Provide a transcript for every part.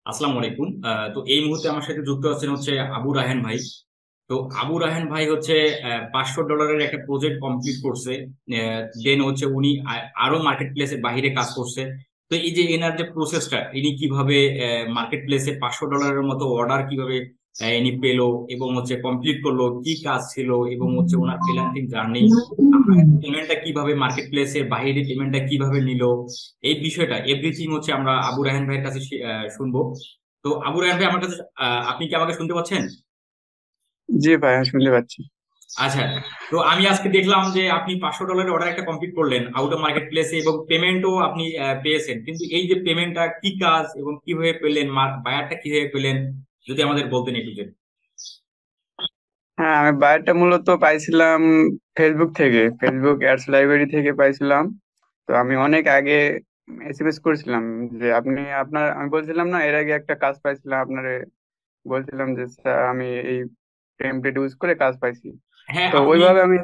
আসসালামু আলাইকুম। তো এই মুহূর্তে আমার সাথে যুক্ত আছেন হচ্ছে আবু রায়হান ভাই। তো আবু রায়হান ভাই হচ্ছে $500 একটা প্রজেক্ট কমপ্লিট করছে। দেন হচ্ছে উনি আরো মার্কেট প্লেসের বাইরে কাজ করছে। তো এই যে এনার যে প্রসেসটা, ইনি কিভাবে মার্কেট প্লেসে $500 মতো অর্ডার কিভাবে ইনি পেলো এবং হচ্ছে কমপ্লিট করলো, কি কাজ ছিল এবং হচ্ছে ওনার ফ্রিল্যান্সিং জার্নি, আপনার পেমেন্টটা কিভাবে মার্কেট প্লেসের বাইরে পেমেন্টটা কিভাবে নিল, এই বিষয়টা এভরিথিং হচ্ছে আমরা আবু রায়হান ভাইয়ের কাছে শুনবো। তো আবু রায়হান ভাই আমার কাছে, আপনি কি আমাকে শুনতে পাচ্ছেন? জি ভাই, আমি শুনতে পাচ্ছি। আচ্ছা। তো আমি আজকে দেখলাম যে আপনি $500 অর্ডার একটা কমপ্লিট করলেন আউট অফ মার্কেট প্লেসে এবং পেমেন্টও আপনি পেয়েছেন, কিন্তু এই যে পেমেন্টটা কি কাজ এবং কিভাবে পেলেন, বায়ারটা কিভাবে পেলেন, যদি আমাদের বলতেন একটু যে। হ্যাঁ, আমি বায়োটা মূলত পাইছিলাম ফেসবুক থেকে, ফেসবুক অ্যাডস লাইব্রেরি থেকে পাইছিলাম। তো আমি অনেক আগে এসএমএস করেছিলাম যে আমি বলছিলাম না, এর আগে একটা কাজ পাইছিলাম আপনার, বলছিলাম যে স্যার আমি এই টেমপ্লেট ইউজ করে কাজ পাইছি। হ্যাঁ তো আপনি, ওইভাবে আমি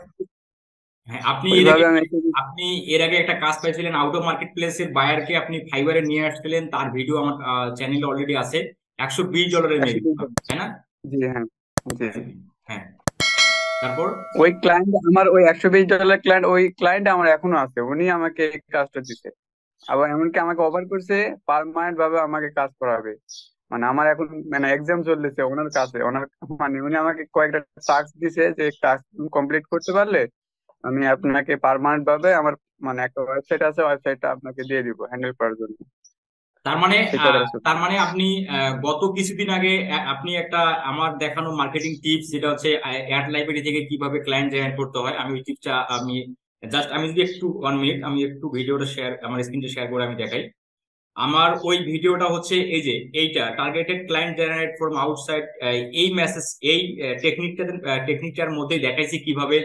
হ্যাঁ আপনি এর আগে ওইভাবে আমি SMS আপনি এর আগে একটা কাজ পাইছিলেন আউট অফ মার্কেট প্লেসের বায়ারকে আপনি ফাইবারে নিয়ে আসছিলেন, তার ভিডিও আমার চ্যানেলে অলরেডি আছে। $120 মেবি, 120 তাই না? জি হ্যাঁ, জি। হ্যাঁ। হ্যাঁ, তারপর। ওই ক্লায়েন্ট আমার, ওই $120 ক্লায়েন্ট, ওই ক্লায়েন্ট আমার এখনো আছে, উনি আমাকে এই কাজটা দিছে। আবার এমনকি আমাকে অফার করছে পার্মানেন্ট ভাবে আমাকে কাজ করাবে। মানে আমার এখন মানে এক্সাম চলতেছে ওনার কাছে, মানে উনি আমাকে কয়েকটা টাস্ক দিছে যে টাস্ক কমপ্লিট করতে পারলে আমি আপনাকে পার্মানেন্ট ভাবে আমার মানে একটা ওয়েবসাইট আছে, ওয়েবসাইটটা আপনাকে দিয়ে দিব হ্যান্ডেল করার জন্য। তার মানে এই কথাটা সত্যি। তার মানে আপনি গত কিছুদিন আগে আপনি একটা আমার দেখানো মার্কেটিং টিপস, যেটা হচ্ছে অ্যাড লাইব্রেরি থেকে কিভাবে ক্লায়েন্ট জেনারেট করতে হয়, আমি ওই টিপসটা আমি জাস্ট, আমি যদি একটু 1 মিনিট আমি একটু ভিডিওটা শেয়ার, আমার স্ক্রিনটা শেয়ার করে আমি দেখাই। আমার ওই ভিডিওটা হচ্ছে এই যে এইটা, targeted client generate from outside. এই মেসেজ, এই টেকনিকটার মধ্যে দেখাইছি কিভাবে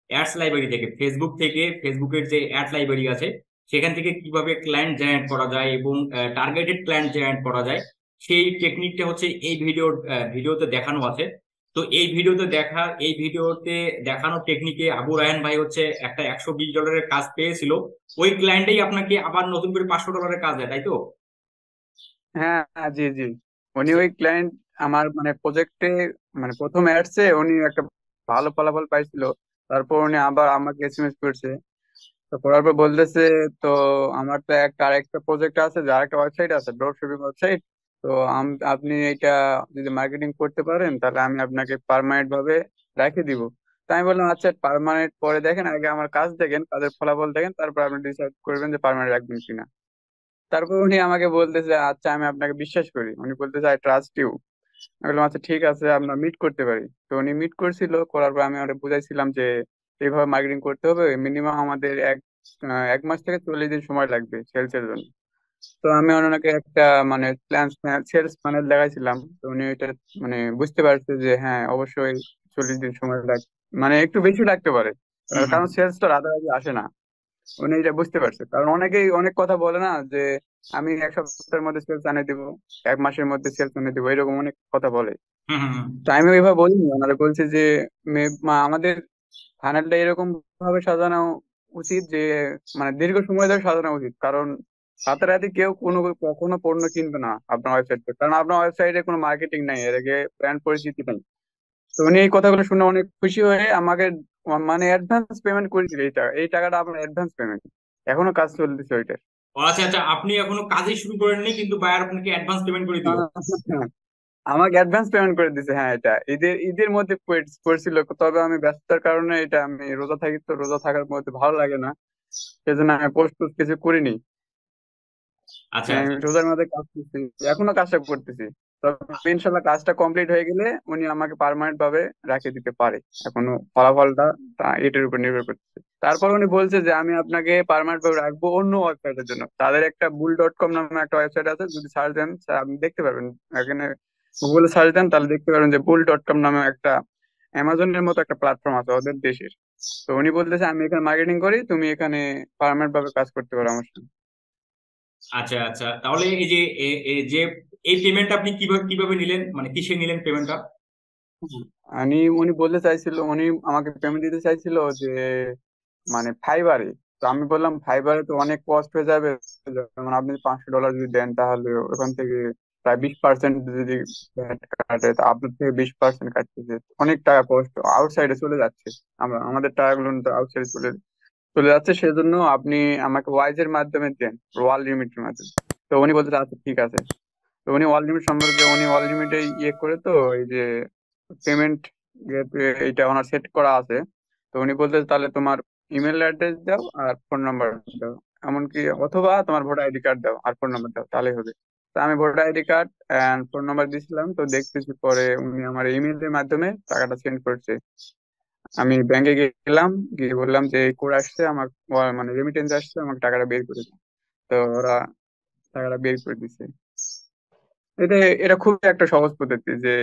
অ্যাডস লাইব্রেরি থেকে, ফেসবুক থেকে, ফেসবুকের যে অ্যাড লাইব্রেরি আছে সেখান থেকে কিভাবে ক্লায়েন্ট জেনারেট করা যায় এবং টার্গেটেড ক্লায়েন্ট জেনারেট করা যায়, সেই টেকনিকটা হচ্ছে এই ভিডিওতে দেখানো আছে। তো এই ভিডিওতে দেখানো টেকনিকে আবু রায়হান ভাই হচ্ছে একটা $120 কাজ পেয়েছিল। ওই ক্লায়েন্টই আপনাকে আবার নতুন করে $500 কাজ দেয়, তাই তো? হ্যাঁ হ্যাঁ, জি জি। উনি ওই ক্লায়েন্ট আমার মানে প্রজেক্টে, মানে প্রথম অ্যাডসে উনি একটা ভালো ফলাফল পাইছিল। তারপর উনি আবার আমাকে এসএমএস করছে। তো করার পর বলতেছে, তো আমার তো আরেকটা প্রজেক্ট আছে, যে আরেকটা ওয়েবসাইট আছে, ড্রপ শিপিং ওয়েবসাইট। তো আপনি এটা যদি মার্কেটিং করতে পারেন তাহলে আমি আপনাকে পার্মানেন্ট ভাবে রেখে দিব। তো আমি বললাম আচ্ছা, পার্মানেন্ট পরে দেখেন, আগে আমার কাজ দেখেন, কাজের ফলাফল দেখেন, তারপর আপনি ডিসাইড করবেন যে পার্মানেন্ট রাখবেন কিনা। তারপর উনি আমাকে বলতেছে আচ্ছা, আমি আপনাকে বিশ্বাস করি, উনি বলতেছে আই ট্রাস্ট ইউ। আমি বললাম আচ্ছা ঠিক আছে, আমরা মিট করতে পারি। তো উনি মিট করছিল, করার পর আমি ওরা বুঝাইছিলাম যে এইভাবে মার্কেটিং করতে হবে, মিনিমাম আমাদের এক মাস থেকে 40 দিন সময় লাগবে সেলস এর জন্য। তো আমি ওনাকে একটা মানে প্ল্যান, সেলস প্যানেল দেখাইছিলাম। তো উনি ওইটা মানে বুঝতে পারছে যে হ্যাঁ অবশ্যই 40 দিন সময় মানে একটু বেশি লাগতে পারে। হুম হুম। কারণ সেলস তো রাতারাতি আসে না। উনি এটা বুঝতে পারছে, কারণ অনেকেই অনেক কথা বলে না যে আমি এক সপ্তাহের মধ্যে সেলস আনে দিব, এক মাসের মধ্যে সেলস আনে দিব, এরকম অনেক কথা বলে। হুম হুম। হুম। তো আমি ওইভাবে বলিনি, ওনারা বলছে যে আমাদের ফানেলটা এরকম ভাবে সাজানো উচিত যে মানে দীর্ঘ সময় ধরে সাজানো উচিত, কারণ রাতারাতি কেউ কখনো পণ্য কিনবে না আপনার ওয়েবসাইট থেকে, কারণ আপনার ওয়েবসাইটে কোনো মার্কেটিং নাই, এর আগে ব্র্যান্ড পরিচিতি নেই। তো উনি এই কথাগুলো শুনে অনেক খুশি হয়ে আমাকে মানে অ্যাডভান্স পেমেন্ট করেছিল। এই টাকাটা আপনার অ্যাডভান্স পেমেন্ট, এখনো কাজ চলতেছে ওইটা। ও আচ্ছা আচ্ছা, আপনি এখনো কাজই শুরু করেননি কিন্তু বায়ার আপনাকে অ্যাডভান্স পেমেন্ট করে দিল। আমাকে অ্যাডভান্স পেমেন্ট করে দিছে। হ্যাঁ, এটা ঈদের ঈদের মধ্যে করছিল, তবে আমি ব্যস্ততার কারণে, এটা আমি রোজা থাকি, তো রোজা থাকার মধ্যে ভালো লাগে না, সেজন্য আমি পোস্ট টোস্ট কিছু করিনি। আচ্ছা আমি আচ্ছা। রোজার মধ্যে কাজ করতেছি, এখনো কাজটা করতেছি। তবে ইনশাল্লাহ কাজটা কমপ্লিট হয়ে গেলে উনি আমাকে পার্মানেন্ট ভাবে রাখিয়ে দিতে পারে। এখনো ফলাফলটা এটার উপর নির্ভর করতেছে। তারপর উনি বলছে যে আমি আপনাকে পার্মানেন্ট ভাবে রাখবো অন্য ওয়েবসাইটের জন্য। তাদের একটা bull.com নামে একটা ওয়েবসাইট আছে, যদি সার্চ দেন আপনি দেখতে পারবেন। এখানে গুগলে সার্চ দেন তাহলে দেখতে পারবেন যে bull.com নামে একটা অ্যামাজনের মতো একটা প্ল্যাটফর্ম আছে ওদের দেশের। তো উনি বলতেছে আমি এখানে মার্কেটিং করি, তুমি এখানে পার্মানেন্ট ভাবে কাজ করতে পারো আমার সাথে। আচ্ছা আচ্ছা, তাহলে এই যে যে এই পেমেন্ট আপনি কিভাবে কিভাবে নিলেন, মানে কিসে নিলেন পেমেন্টটা? উনি বলতে চাইছিল, উনি আমাকে পেমেন্ট দিতে চাইছিল যে মানে ফাইবারে। তো আমি বললাম ফাইবারে তো অনেক কস্ট হয়ে যাবে, যেমন আপনি $500 যদি দেন তাহলে ওখান থেকে প্রায় 20% যদি ভ্যাট কাটে, তো আপনার থেকে 20% কাটতেছে, অনেক টাকা কষ্ট আউটসাইডে চলে যাচ্ছে। আমরা আমাদের টাকাগুলো তো আউটসাইডে চলে চলে যাচ্ছে। সেজন্য আপনি আমাকে ওয়াইজ এর মাধ্যমে দেন, ওয়াল লিমিটের মাধ্যমে। তো উনি বলতে আচ্ছা ঠিক আছে। তো উনি ওয়াল লিমিট সম্পর্কে, উনি ওয়াল লিমিটে ইয়ে করে, তো এই যে পেমেন্ট এইটা ওনার সেট করা আছে। তো উনি বলতে তাহলে তোমার ইমেল অ্যাড্রেস দাও আর ফোন নাম্বার দাও, এমনকি অথবা তোমার ভোটার আইডি কার্ড দাও আর ফোন নাম্বার দাও, তাহলেই হবে। তো আমি voter ID card and phone number দিয়েছিলাম, তো দেখতেছি পরে উনি আমার ইমেলের মাধ্যমে টাকাটা সেন্ড করছে। আমি ব্যাংকে গেলাম, গিয়ে বললাম যে কোড আসছে আমার, মানে রেমিটেন্স আসছে, আমাকে টাকাটা বের করে দিন। তো ওরা টাকাটা বের করে দিচ্ছে। এটা এটা খুবই একটা সহজ পদ্ধতি যে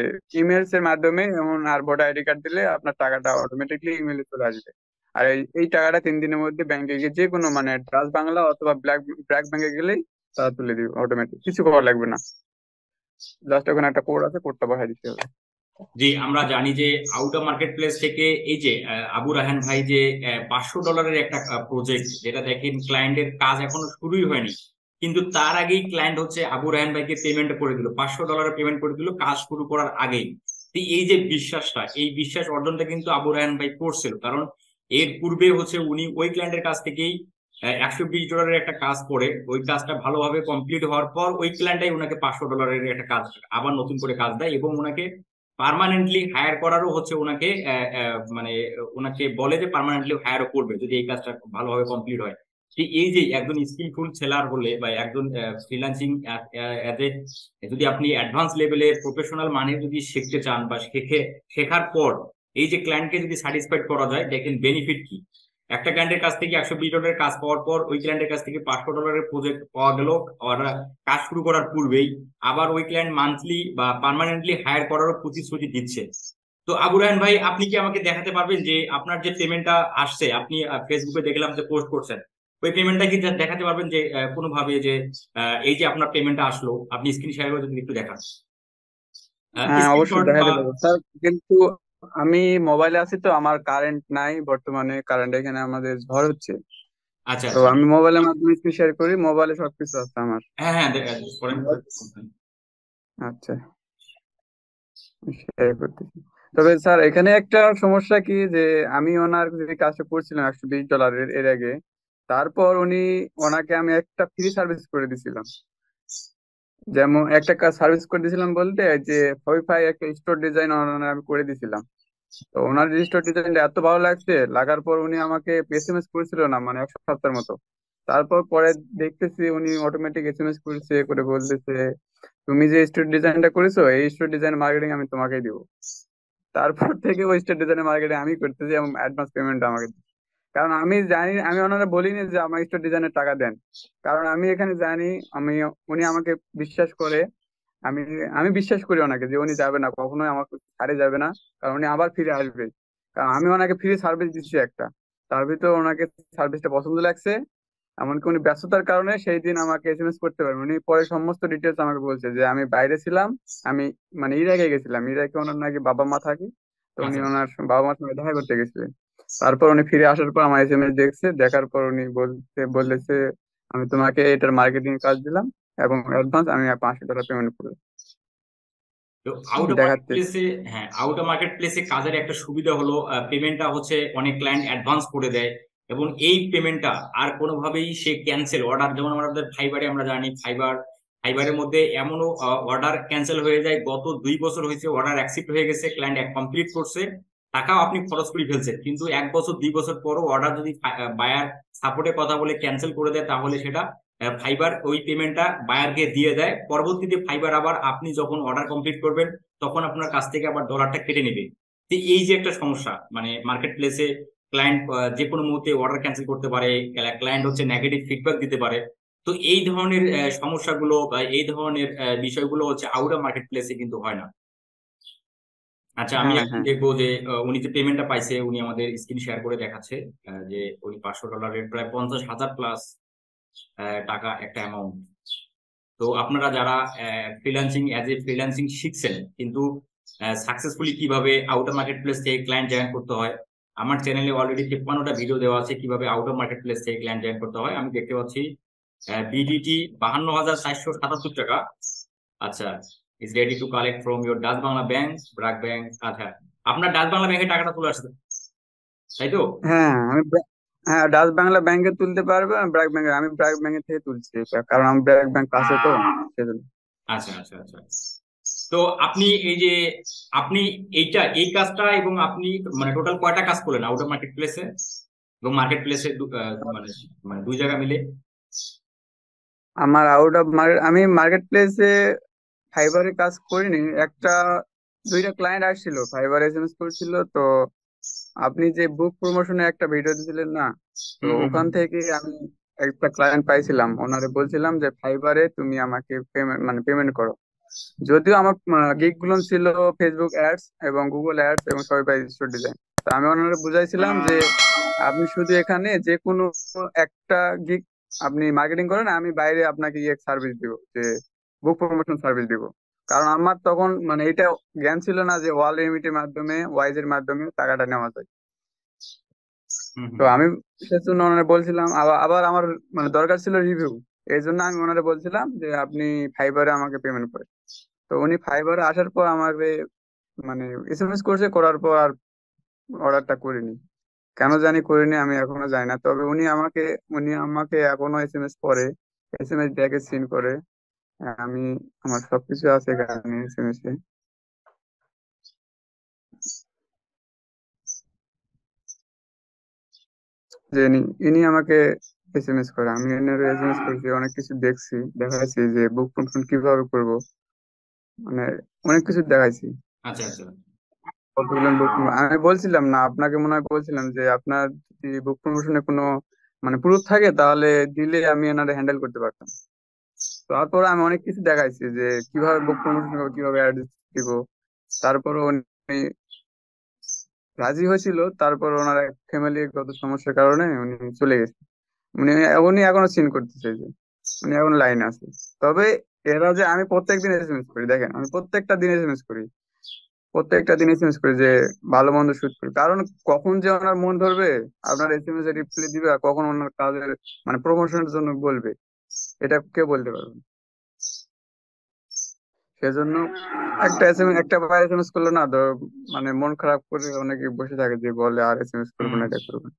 ইমেলস এর মাধ্যমে এমন, আর ভোটার আইডি কার্ড দিলে আপনার টাকাটা অটোমেটিকলি ইমেলে চলে আসবে। আর এই টাকাটা 3 দিনের মধ্যে ব্যাংকে গিয়ে যে কোনো, মানে ট্রাস্ট বাংলা অথবা ব্র্যাক ব্যাংকে গেলেই তারা তুলে দিবে, অটোমেটিক কিছু করা লাগবে না। জাস্ট ওখানে একটা কোড আছে, কোডটা পাঠিয়ে দিতে হবে। জি, আমরা জানি যে আউটা মার্কেট প্লেস থেকে এই যে আবু রাহান ভাই যে $500 একটা প্রজেক্ট, যেটা দেখেন ক্লায়েন্টের কাজ এখনো শুরুই হয়নি, কিন্তু তার আগেই ক্লায়েন্ট হচ্ছে আবু রাহান ভাইকে পেমেন্ট করে দিল, $500 পেমেন্ট করে দিল কাজ শুরু করার আগেই। তো এই যে বিশ্বাসটা, এই বিশ্বাস অর্জনটা কিন্তু আবু রাহান ভাই করছিল, কারণ এর পূর্বে হচ্ছে উনি ওই ক্লায়েন্টের কাছ থেকেই $120 একটা কাজ করে, ওই কাজটা ভালোভাবে কমপ্লিট হওয়ার পর ওই ক্লায়েন্টটাই ওনাকে $500 একটা কাজ আবার নতুন করে কাজ দেয়, এবং ওনাকে পার্মানেন্টলি হায়ার করারও হচ্ছে ওনাকে মানে ওনাকে বলে যে পার্মানেন্টলি হায়ারও করবে যদি এই কাজটা ভালোভাবে কমপ্লিট হয়। তো এই যে একজন স্কিলফুল সেলার হলে বা একজন ফ্রিল্যান্সিং যদি আপনি অ্যাডভান্স লেভেলের প্রফেশনাল মানে যদি শিখতে চান বা শেখার পর এই যে ক্লায়েন্টকে যদি স্যাটিসফাইড করা যায়, দেখেন বেনিফিট কি। একটা ক্লায়েন্টের কাছ থেকে $120 কাজ পাওয়ার পর ওই ক্লায়েন্টের কাছ থেকে $500 প্রজেক্ট পাওয়া গেল, ওরা কাজ শুরু করার পূর্বেই আবার ওই ক্লায়েন্ট মান্থলি বা পার্মানেন্টলি হায়ার করারও প্রতিশ্রুতি দিচ্ছে। তো আবু রায়হান ভাই, আপনি কি আমাকে দেখাতে পারবেন যে আপনার যে পেমেন্টটা আসছে, আপনি ফেসবুকে দেখলাম যে পোস্ট করছেন, ওই পেমেন্টটা কি দেখাতে পারবেন যে কোনোভাবে যে এই যে আপনার পেমেন্টটা আসলো, আপনি স্ক্রিন শেয়ার করে যদি একটু দেখান, হ্যাঁ, অবশ্যই স্ক্রিনশট বা। দেখাতে পারবো স্যার, কিন্তু আমি মোবাইলে আছি, তো আমার কারেন্ট নাই বর্তমানে, কারেন্ট এখানে আমাদের ঝড় হচ্ছে। আচ্ছা তো আচ্ছা। আমি মোবাইলের মাধ্যমে স্ক্রিন শেয়ার করি, মোবাইলে সবকিছু আছে আমার। হ্যাঁ হ্যাঁ, করেন করেন। আচ্ছা, শেয়ার করতেছি। তবে স্যার এখানে একটা সমস্যা কি, যে আমি ওনার যে কাজটা করছিলাম $120 এর আগে, তারপর ওনাকে আমি একটা ফ্রি সার্ভিস করে দিছিলাম। যেমন একটা কাজ সার্ভিস করে দিয়েছিলাম বলতে, যে ওয়াইফাই একটা স্টোর ডিজাইন আমি করে দিয়েছিলাম। তো ওনার রেজিস্টার ডিজাইনটা এত ভালো লাগছে, লাগার পর উনি আমাকে এসএমএস করেছিল না, মানে 1 সপ্তাহের মতো। তারপর পরে দেখতেছি উনি অটোমেটিক এসএমএস করেছে, করে বলতেছে তুমি যে স্টোর ডিজাইনটা করেছো, এই স্টোর ডিজাইন মার্কেটিং আমি তোমাকেই দিব। তারপর থেকে ওই স্টোর ডিজাইন মার্কেটিং আমি করতেছি এবং অ্যাডভান্স পেমেন্ট আমাকে দিচ্ছে। কারণ আমি জানি, আমি ওনারা বলিনি যে আমার স্টোর ডিজাইনের টাকা দেন, কারণ আমি এখানে জানি, আমি উনি আমাকে বিশ্বাস করে। আমি আমি বিশ্বাস করি ওনাকে যে উনি যাবে না, কখনোই আমাকে ছাড়ে যাবে না, কারণ উনি আবার ফিরে আসবে। কারণ আমি ওনাকে ফ্রি সার্ভিস দিচ্ছি একটা, তার ভিতর ওনাকে সার্ভিসটা পছন্দ লাগছে। এমনকি উনি ব্যস্ততার কারণে সেই দিন আমাকে এসএমএস করতে পারেন, উনি পরে সমস্ত ডিটেলস আমাকে বলছে যে আমি বাইরে ছিলাম, আমি মানে ইরাকে গেছিলাম, ইরাকে ওনার নাকি বাবা মা থাকে। তো উনি আচ্ছা ওনার বাবা মার সঙ্গে দেখা করতে গেছিলেন। তারপর উনি ফিরে আসার পর আমার এসএমএস দেখছে, দেখার পর উনি বলেছে আমি তোমাকে এটার মার্কেটিং কাজ দিলাম এবং অ্যাডভান্স আমি $500 পেমেন্ট করবো। তো আউটার মার্কেট দেখাচ্ছে। প্লেসে, হ্যাঁ আউটার মার্কেট প্লেসে কাজের একটা সুবিধা হলো পেমেন্টটা হচ্ছে অনেক ক্লায়েন্ট অ্যাডভান্স করে দেয়, এবং এই পেমেন্টটা আর কোনোভাবেই সে ক্যান্সেল অর্ডার, যেমন আমাদের ফাইবারে আমরা জানি, ফাইবারের মধ্যে এমনও অর্ডার ক্যান্সেল হয়ে যায়, গত 2 বছর হয়েছে অর্ডার অ্যাকসেপ্ট হয়ে গেছে, ক্লায়েন্ট কমপ্লিট করছে, টাকাও আপনি খরচ করে ফেলছেন, কিন্তু 1 বছর 2 বছর পরও অর্ডার যদি বায়ার সাপোর্টে কথা বলে ক্যান্সেল করে দেয়, তাহলে সেটা ফাইবার ওই পেমেন্টটা বায়ারকে দিয়ে দেয়। পরবর্তীতে ফাইবার আবার আপনি যখন অর্ডার কমপ্লিট করবেন তখন আপনার কাছ থেকে আবার ডলারটা কেটে নেবে। তো এই যে একটা সমস্যা, মানে মার্কেট প্লেসে ক্লায়েন্ট যে কোনো মুহূর্তে অর্ডার ক্যান্সেল করতে পারে, ক্লায়েন্ট হচ্ছে নেগেটিভ ফিডব্যাক দিতে পারে। তো এই ধরনের সমস্যাগুলো বা এই ধরনের বিষয়গুলো হচ্ছে আউটার মার্কেট প্লেসে কিন্তু হয় না। আচ্ছা, আমি হ্যাঁ, এখন হ্যাঁ, দেখবো যে উনি যে পেমেন্টটা পাইছে, উনি আমাদের স্ক্রিন শেয়ার করে দেখাচ্ছে যে ওই $500 প্রায় 50,000 প্লাস টাকা একটা অ্যামাউন্ট। তো আপনারা যারা ফ্রিল্যান্সিং শিখছেন, কিন্তু সাকসেসফুলি কিভাবে আউটার মার্কেট প্লেস থেকে ক্লায়েন্ট জয়েন করতে হয়, আমার চ্যানেলে অলরেডি 53টা ভিডিও দেওয়া আছে কিভাবে আউটার মার্কেট প্লেস থেকে ক্লায়েন্ট জয়েন করতে হয়। আমি দেখতে পাচ্ছি বিডিটি 52,477 টাকা, আচ্ছা, is ready to collect from your Dutch Bangla bank, BRAC bank. আচ্ছা, আপনার ডাচ বাংলা ব্যাংকে টাকাটা চলে আসছে, তাই তো? হ্যাঁ হ্যাঁ, ডাচ বাংলা ব্যাংকে তুলতে পারবে, ব্র্যাক ব্যাংকে, আমি ব্র্যাক ব্যাংকে থেকে তুলছি এটা, কারণ আমার ব্র্যাক ব্যাংক কাছে তো, সেজন্য। আচ্ছা আচ্ছা আচ্ছা। তো আপনি এই যে আপনি এই কাজটা এবং আপনি মানে টোটাল কয়টা কাজ করলেন আউট অফ মার্কেট প্লেসে এবং মার্কেট প্লেসে, মানে মানে দুই জায়গা মিলে? আমার আউট অফ মার্কেট, আমি মার্কেট প্লেসে ফাইবারে কাজ করিনি। একটা দুইটা ক্লায়েন্ট আসছিল, ফাইবার এসএমএস করছিল তো। আপনি যে বুক প্রমোশনে একটা ভিডিও দিয়েছিলেন না, তো হুম হুম ওখান হুম। থেকে আমি একটা ক্লায়েন্ট পাইছিলাম, ওনারে বলছিলাম যে ফাইবারে তুমি আমাকে পেমেন্ট মানে পেমেন্ট করো। যদিও আমার গিগ গুলো ছিল ফেসবুক অ্যাডস এবং গুগল অ্যাডস এবং সবাই স্টোর ডিজাইন। তো আমি ওনারে বুঝাইছিলাম যে আপনি শুধু এখানে যে কোনো একটা গিগ আপনি মার্কেটিং করেন, আমি বাইরে আপনাকে ইয়ে সার্ভিস দিব, যে বুক প্রমোশন সার্ভিস দিব। কারণ আমার তখন মানে এটা জ্ঞান ছিল না যে ওয়াল রেমিটের মাধ্যমে, ওয়াইজ এর মাধ্যমে টাকাটা নেওয়া যায়। হুম তো হুম। আমি সেজন্য ওনারে বলছিলাম, আবার আবার আমার মানে দরকার ছিল রিভিউ। এই জন্য আমি ওনারে বলছিলাম যে আপনি ফাইবারে আমাকে পেমেন্ট করেন। তো উনি ফাইবারে আসার পর আমাকে মানে এসএমএস করছে, করার পর আর অর্ডারটা করিনি। কেন জানি করিনি, আমি এখনো জানি না। তবে উনি আমাকে এখনো এসএমএস করে, এসএমএস দেখে সিন করে। আমি আমার সবকিছু আছে এখানে এসএমএস এ, যে ইনি আমাকে এসএমএস করে। আমি এনার এসএমএস করছি, অনেক কিছু দেখছি, দেখাইছি যে বুক ফাংশন কিভাবে করব, মানে অনেক কিছু দেখাইছি। আচ্ছা আচ্ছা। কতগুলো বুক, আমি বলছিলাম না আপনাকে, মনে হয় বলছিলাম যে আপনার যদি বুক প্রমোশনে কোনো মানে প্রুফ থাকে তাহলে দিলে আমি এনারে হ্যান্ডেল করতে পারতাম। তারপর আমি অনেক কিছু দেখাইছি যে কিভাবে বুক প্রমোশন করবো, কিভাবে অ্যাড দিব। তারপর উনি রাজি হয়েছিল, তারপর ওনার ফ্যামিলিগত সমস্যার কারণে উনি চলে গেছে। উনি উনি এখনো সিন করতেছে, যে উনি এখন লাইন আছে। তবে এরা যে আমি প্রত্যেকদিন এসএমএস করি, দেখেন আমি প্রত্যেকটা দিন এসএমএস করি, প্রত্যেকটা দিন এসএমএস করি যে ভালো মন্দ শুট করি। কারণ কখন যে ওনার মন ধরবে আপনার এসএমএস এ রিপ্লাই দিবে, আর কখন ওনার কাজের মানে প্রমোশনের জন্য বলবে, এটা কেউ বলতে পারবে না। সেজন্য একটা এসএমএস, একটা বার এসএমএস করলো না তো মানে মন খারাপ করে অনেকে বসে থাকে, যে বলে আর এসএমএস করবো হুম। না, এটা করবো না,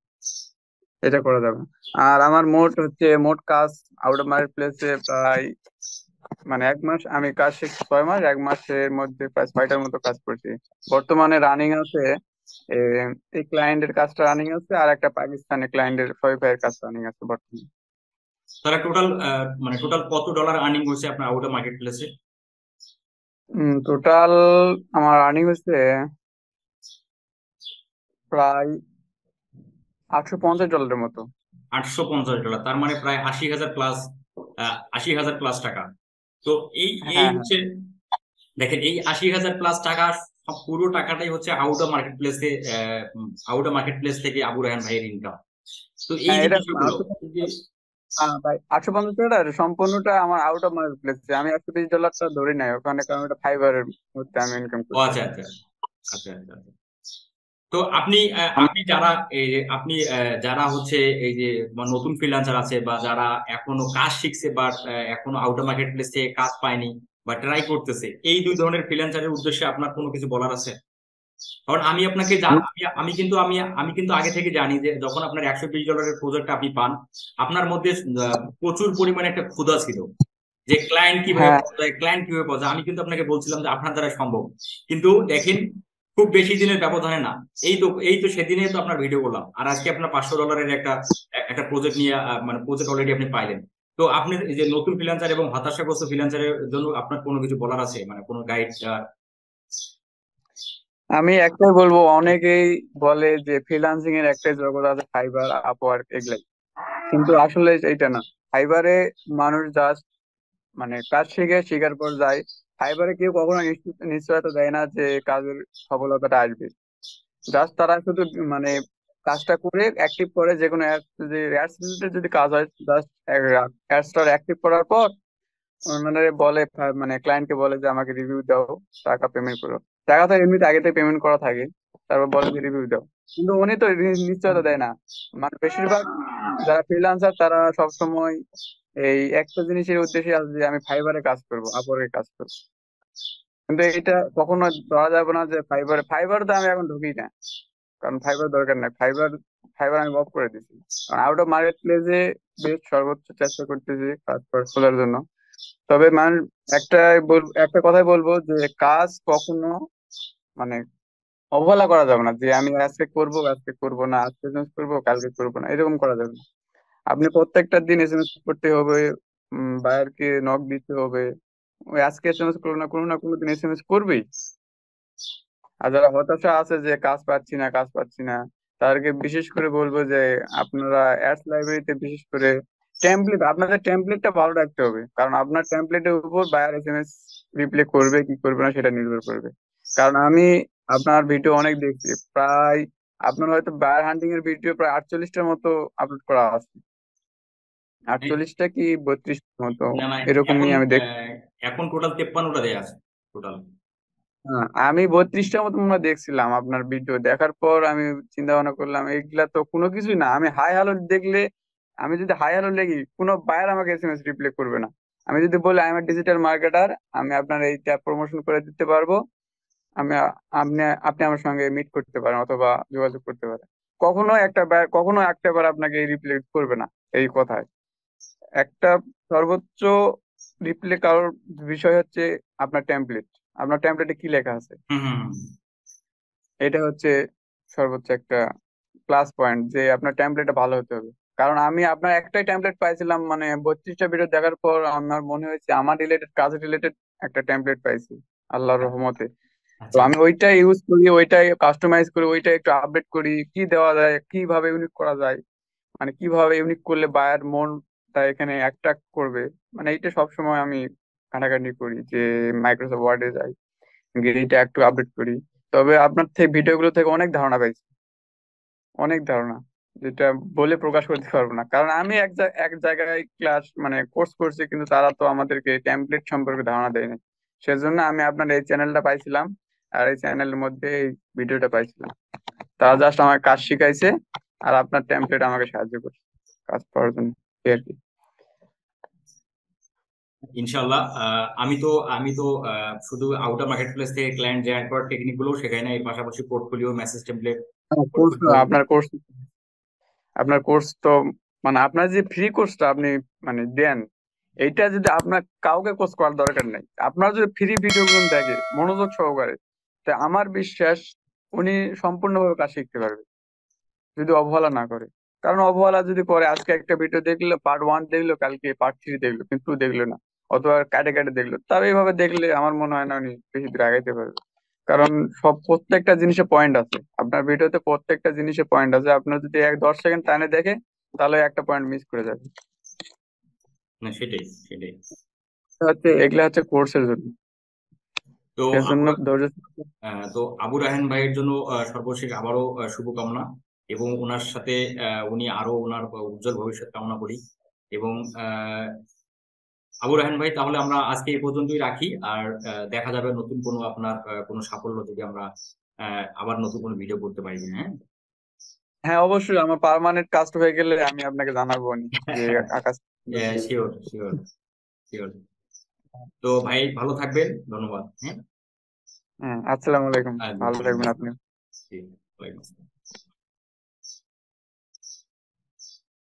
এটা করা যাবে না। আর আমার মোট কাজ আউট অফ মার্কেট প্লেসে প্রায় মানে 1 মাস আমি কাজ শিখছি, 6 মাস, 1 মাসের মধ্যে প্রায় 6টার মতো কাজ করছি। বর্তমানে রানিং আছে এ, এই ক্লায়েন্টের কাজটা রানিং আছে, আর একটা পাকিস্তানি ক্লায়েন্টের শোয়েবের কাজ রানিং আছে বর্তমানে। তাহলে টোটাল মানে টোটাল কত ডলার আর্নিং হয়েছে আপনার আউট অফ মার্কেট প্লেসে? টোটাল আমার রানিং হচ্ছে প্রায় $850 মতো। $850, তার মানে প্রায় 80,000 প্লাস, 80,000 প্লাস টাকা। তো এই এই হ্যাঁ হ্যাঁ হচ্ছে, দেখেন এই 80,000 প্লাস টাকা সব পুরো টাকাটাই হচ্ছে আউট অফ মার্কেট প্লেসে, আউট অফ মার্কেট প্লেস থেকে আবু রায়হান ভাইয়ের ইনকাম। তো এই হ্যাঁ, যে এটা বিষয়গুলো, এই যে, ভাই $850 সম্পূর্ণটা আমার আউট অফ মার্কেট প্লেস। আমি $120টা ধরি নাই ওখানে, কারণ এটা ফাইবারের মধ্যে আমি ইনকাম ও করছি। আচ্ছা আচ্ছা আচ্ছা আচ্ছা আচ্ছা। তো আপনি আমি আপনি যারা এই যে আপনি যারা হচ্ছে এই যে বা নতুন ফ্রিল্যান্সার আছে বা যারা এখনো কাজ শিখছে বাট এখনো আউট অফ মার্কেট প্লেস থেকে কাজ পায়নি বা ট্রাই করতেছে, এই দুই ধরনের ফ্রিল্যান্সারের উদ্দেশ্যে আপনার কোনো কিছু বলার আছে? কারণ আমি আপনাকে আমি কিন্তু আমি কিন্তু আগে থেকে জানি যে যখন আপনার $120 প্রজেক্ট আপনি পান, আপনার মধ্যে প্রচুর পরিমাণে একটা ক্ষুধা ছিল যে ক্লায়েন্ট কিভাবে হ্যাঁ, পাওয়া যায়, ক্লায়েন্ট কিভাবে পাওয়া যায়। আমি কিন্তু আপনাকে বলছিলাম যে আপনার দ্বারা সম্ভব, কিন্তু দেখেন খুব বেশি দিনের ব্যবধানে না, এই তো সেদিনে তো আপনার ভিডিও করলাম, আর আজকে আপনার $500 একটা একটা প্রজেক্ট নিয়ে মানে প্রজেক্ট অলরেডি আপনি পাইলেন। তো আপনি এই যে নতুন ফ্রিল্যান্সার এবং হতাশাগ্রস্ত ফ্রিল্যান্সারের জন্য আপনার কোনো কিছু বলার আছে, মানে কোনো গাইড? আমি একটাই বলবো, অনেকেই বলে যে ফ্রিল্যান্সিং এর একটাই জগৎ আছে, ফাইবার, আপওয়ার্ক, এগুলাই। কিন্তু আসলে এইটা না। ফাইবারে মানুষ জাস্ট মানে কাজ শিখে, শিখার পর যায়। ফাইবারে কেউ কখনো নিশ্চয়তা দেয় না যে কাজের সফলতাটা আসবে। জাস্ট তারা শুধু মানে কাজটা করে অ্যাক্টিভ করে, যে কোনো যদি অ্যাডস রিলেটেড যদি কাজ হয়, জাস্ট অ্যাডসটা অ্যাক্টিভ করার পর মানে বলে মানে ক্লায়েন্টকে বলে যে আমাকে রিভিউ দাও, টাকা পেমেন্ট করো। টাকা তো এমনিতে আগে থেকে পেমেন্ট করা থাকে, তারপর বলে যে রিভিউ দাও। কিন্তু উনি তো নিশ্চয়তা দেয় না। মানে বেশিরভাগ যারা ফ্রিল্যান্সার তারা সবসময় এই একটা জিনিসের উদ্দেশ্যে আছে যে আমি ফাইবারে কাজ করব, আপওয়ার্কে কাজ করব। কিন্তু এটা কখনো ধরা যাবে না যে ফাইবার তো আমি এখন ঢুকি না, কারণ ফাইবার দরকার নাই। ফাইবার ফাইবার আমি অফ করে দিছি। কারণ আউট অফ মার্কেট প্লেসে বেশ সর্বোচ্চ চেষ্টা করতেছি কাজ খোঁজার জন্য। তবে মানুষ একটা কথাই বলবো যে কাজ কখনো মানে অবহেলা করা যাবে না, যে আমি আজকে করব আজকে করব না, আজকে এসএমএস করবো কালকে করবো না, এরকম করা যাবে না। আপনি প্রত্যেকটা দিন এসএমএস করতে হবে, বায়ারকে নক দিতে হবে। ওই আজকে এসএমএস করবো না, কোনো না কোনো দিন এসএমএস করবেই। আর যারা হতাশা আছে যে কাজ পাচ্ছি না কাজ পাচ্ছি না, তাদেরকে বিশেষ করে বলবো যে আপনারা অ্যাডস লাইব্রেরিতে বিশেষ করে আপনাদের টেমপ্লেটটা ভালো রাখতে হবে, কারণ আপনার টেমপ্লেটের উপর বায়ার এসএমএস রিপ্লে করবে কি করবে না সেটা নির্ভর করবে। কারণ আমি আপনার ভিডিও অনেক দেখছি, প্রায় আপনার হয়তো বায়ার হান্টিং এর ভিডিও প্রায় 48টার মতো আপলোড করা আছে। হ্যাঁ, 48টা কি 32টার মতো না না, এখন এরকমই আমি দেখি। এখন টোটাল 53টা দেয়া আছে টোটাল। হ্যাঁ, আমি 32টার মতো মনে হয় দেখছিলাম। আপনার ভিডিও দেখার পর আমি চিন্তা ভাবনা করলাম এগুলা তো কোনো কিছুই না। আমি হাই হ্যালো দেখলে, আমি যদি হাই হ্যালো লিখি কোনো বায়ার আমাকে এসএমএস রিপ্লাই করবে না। আমি যদি বলি আমি ডিজিটাল মার্কেটার, আমি আপনার এইটা প্রমোশন করে দিতে পারবো, আমি আপনি আপনি আমার সঙ্গে মিট করতে পারেন অথবা যোগাযোগ করতে পারেন, কখনো একটা বার আপনাকে রিপ্লাই করবে না এই কথায়। একটা সর্বোচ্চ রিপ্লে কারোর বিষয় হচ্ছে আপনার টেমপ্লেট, আপনার টেমপ্লেটে কি লেখা আছে। হুম হুম হুম। এটা হচ্ছে সর্বোচ্চ একটা প্লাস পয়েন্ট যে আপনার টেমপ্লেটটা ভালো হতে হবে। কারণ আমি আপনার একটাই টেমপ্লেট পাইছিলাম, মানে 32টা ভিডিও দেখার পর আমার মনে হয়েছে আমার রিলেটেড কাজ রিলেটেড একটা টেমপ্লেট পাইছি আল্লাহর রহমতে। তো আচ্ছা আমি ওইটাই ইউজ করি, ওইটাই কাস্টমাইজ করি, ওইটাই একটু আপডেট করি, কি দেওয়া যায় কিভাবে ইউনিক করা যায়, মানে কিভাবে ইউনিক করলে বায়ার মনটা এখানে অ্যাট্রাক্ট করবে। মানে এইটা সবসময় আমি ঘাটাঘাটি করি যে মাইক্রোসফট ওয়ার্ডে যাই, গিয়ে এটা একটু আপডেট করি। তবে আপনার থেকে ভিডিওগুলো থেকে অনেক ধারণা পাইছি, অনেক ধারণা, যেটা বলে প্রকাশ করতে পারবো না। কারণ আমি এক জায়গায় ক্লাস মানে কোর্স করছি, কিন্তু তারা তো আমাদেরকে টেমপ্লেট সম্পর্কে ধারণা দেয়নি। সেজন্য আমি আপনার এই চ্যানেলটা পাইছিলাম, আর এই চ্যানেলের মধ্যে এই ভিডিওটা পাইছিলাম। তারা জাস্ট আমার কাজ শিখাইছে, আর আপনার টেমপ্লেট আমাকে সাহায্য করছে কাজ পাওয়ার জন্য, এই আর কি। ইনশাল্লাহ। আমি তো শুধু আউটার মার্কেট প্লেস থেকে ক্লায়েন্ট জেনারেট করার টেকনিক গুলো শেখাই না, এর পাশাপাশি portfolio, message template, course, portfolio. আপনার কোর্স তো মানে আপনার যে ফ্রি কোর্সটা আপনি মানে দেন, এইটা যদি আপনার কাউকে কোর্স করার দরকার নেই, আপনার যদি ফ্রি ভিডিও গুলো দেখে মনোযোগ সহকারে, তা আমার বিশ্বাস উনি সম্পূর্ণভাবে কাজ শিখতে পারবে, যদি অবহেলা না করে। কারণ অবহেলা যদি করে, আজকে একটা ভিডিও দেখলো, পার্ট 1 দেখলো, কালকে পার্ট 3 দেখলো, কিন্তু 2 দেখলো না, অথবা কাটে কাটে দেখলো, তবে এইভাবে দেখলে আমার মনে হয় না উনি বেশি দূর আগাইতে পারবে। কারণ প্রত্যেকটা জিনিসে পয়েন্ট আছে, আপনার ভিডিওতে প্রত্যেকটা জিনিসে পয়েন্ট আছে। আপনার যদি 10 সেকেন্ড টাইমে দেখে, তাহলে একটা পয়েন্ট মিস করে যাবে। না, সেটাই সেটাই। এগুলা হচ্ছে কোর্সের জন্য, তো সেজন্য ধৈর্য। তো আবু রায়হান ভাইয়ের জন্য সর্বশেষ আবারও শুভকামনা, এবং ওনার সাথে উনি আরো ওনার উজ্জ্বল ভবিষ্যৎ কামনা করি। এবং আহ, আবু রায়হান ভাই, তাহলে আমরা আজকে এই পর্যন্তই রাখি। আর দেখা যাবে নতুন কোনো আপনার কোনো সাফল্য থেকে আমরা আবার নতুন কোনো ভিডিও করতে পারি। হ্যাঁ। হ্যাঁ, অবশ্যই আমার পার্মানেন্ট কাজ হয়ে গেলে আমি আপনাকে জানাবো নি যে আকাশ। Sure sure sure. তো ভাই, ভালো থাকবেন, ধন্যবাদ। হ্যাঁ। হ্যাঁ, আসসালামু আলাইকুম, ভালো ওয়ালাইকুম থাকবেন আপনি। আসসালাম। জি, ওয়ালাইকুম আসসালাম।